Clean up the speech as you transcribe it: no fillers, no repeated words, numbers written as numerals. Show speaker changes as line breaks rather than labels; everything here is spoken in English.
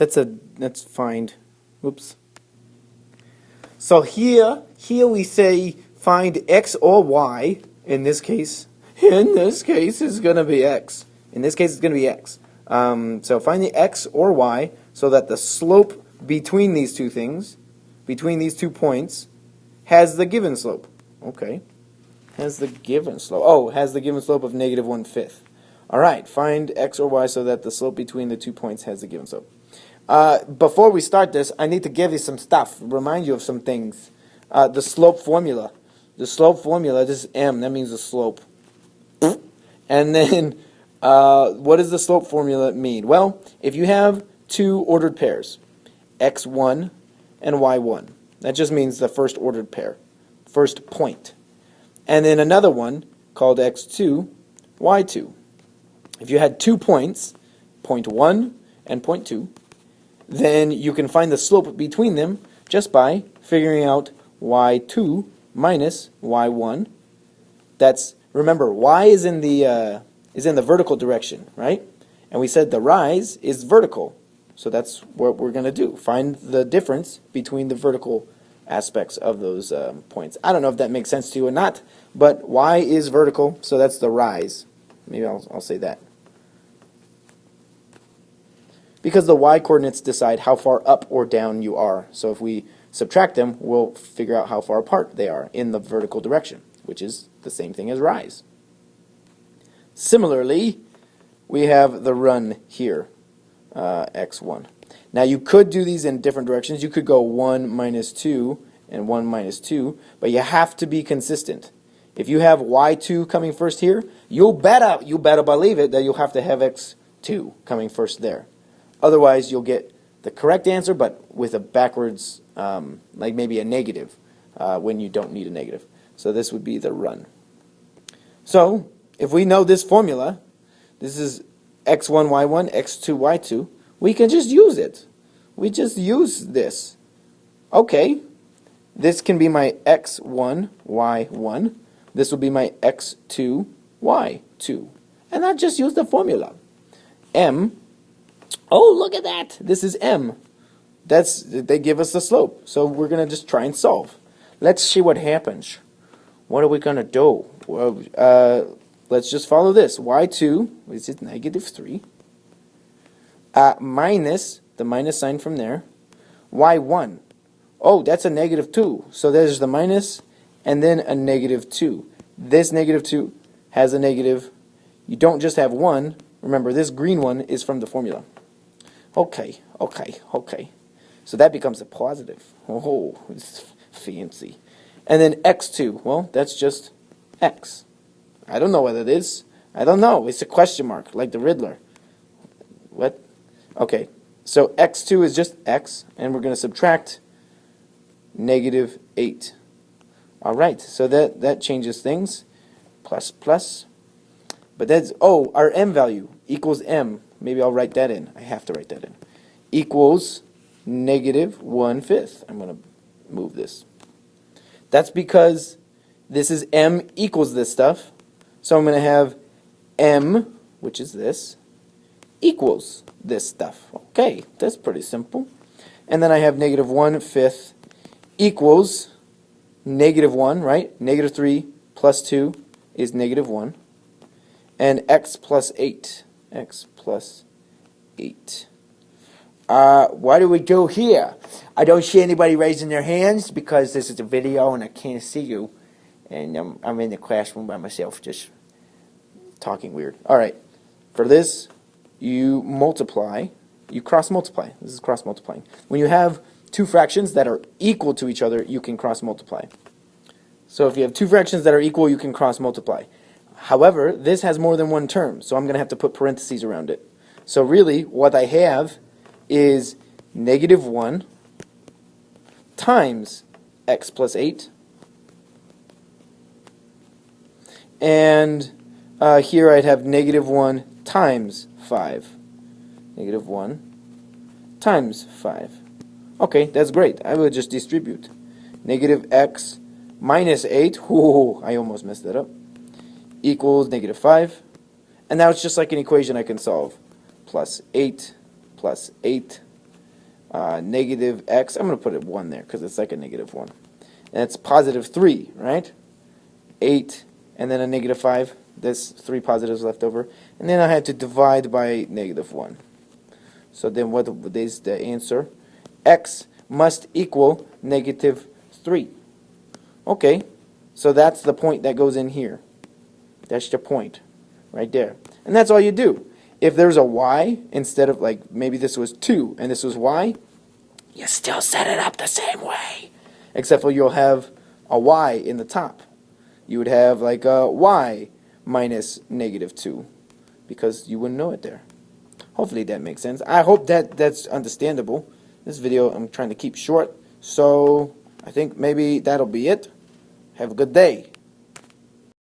That's find. Oops. So here we say find x or y. In this case it's going to be x. In this case, it's going to be x. So find the x or y so that the slope between these two things, between these 2 points, has the given slope. Okay. Has the given slope. Oh, has the given slope of negative 1/5. All right. Find x or y so that the slope between the 2 points has the given slope. Before we start this, I need to give you some stuff, remind you of some things. The slope formula. The slope formula, this is m, that means the slope. And then, what does the slope formula mean? Well, if you have 2 ordered pairs, x1 and y1, that just means the first ordered pair, first point. And then another one called x2, y2. If you had 2 points, point 1 and point 2, then you can find the slope between them just by figuring out y2 minus y1. That's, remember, y is in the vertical direction, right? And we said the rise is vertical. So that's what we're going to do. Find the difference between the vertical aspects of those points. I don't know if that makes sense to you or not, but y is vertical, so that's the rise. Maybe I'll say that. Because the y-coordinates decide how far up or down you are. So if we subtract them, we'll figure out how far apart they are in the vertical direction, which is the same thing as rise. Similarly, we have the run here, x1. Now you could do these in different directions. You could go 1 minus 2 and 1 minus 2, but you have to be consistent. If you have y2 coming first here, you better believe it that you'll have to have x2 coming first there. Otherwise, you'll get the correct answer, but with a backwards, like maybe a negative, when you don't need a negative. So this would be the run. So if we know this formula, this is x1, y1, x2, y2, we can just use it. We just use this. Okay, this can be my x1, y1. This will be my x2, y2. And I just use the formula. M. Oh, look at that. This is m. They give us the slope. So we're going to just try and solve. Let's see what happens. What are we going to do? Well, let's just follow this. y2, which is negative 3, minus, the minus sign from there, y1. Oh, that's a negative 2. So there's the minus and then a negative 2. This negative 2 has a negative. You don't just have 1. Remember, this green one is from the formula. Okay. So that becomes a positive. Oh, it's fancy. And then x2, well, that's just x. I don't know what it is. I don't know. It's a question mark, like the Riddler. What? Okay, so x2 is just x, and we're going to subtract negative 8. All right, so that changes things. Plus, plus. But that's, oh, our m value equals m. Maybe I'll write that in. I have to write that in. Equals negative 1/5. I'm going to move this. That's because this is m equals this stuff. So I'm going to have m, which is this, equals this stuff. Okay, that's pretty simple. And then I have negative 1/5 equals negative 1, right? Negative 3 plus 2 is negative 1. And x plus 8. X plus 8. What do we do here? I don't see anybody raising their hands because this is a video and I can't see you. And I'm in the classroom by myself just talking weird. Alright, for this, you multiply. You cross multiply. This is cross multiplying. When you have two fractions that are equal to each other, you can cross multiply. So if you have two fractions that are equal, you can cross multiply. However, this has more than one term, so I'm going to have to put parentheses around it. So really, what I have is negative 1 times x plus 8. And here I'd have negative 1 times 5. Negative 1 times 5. Okay, that's great. I will just distribute. Negative x minus 8. Whoa, I almost messed that up. Equals negative 5. And now it's just like an equation I can solve. Plus 8 plus 8 negative x. I'm going to put it 1 there because it's like a negative 1. And it's positive 3, right? 8 and then a negative 5. There's 3 positives left over. And then I had to divide by negative 1. So then what is the answer? X must equal negative 3. Okay, so that's the point that goes in here. That's your point right there. And that's all you do. If there's a y, instead of like maybe this was 2 and this was y, you still set it up the same way. Except for you'll have a y in the top. You would have like a y minus negative 2 because you wouldn't know it there. Hopefully that makes sense. I hope that's understandable. This video I'm trying to keep short, so I think maybe that'll be it. Have a good day.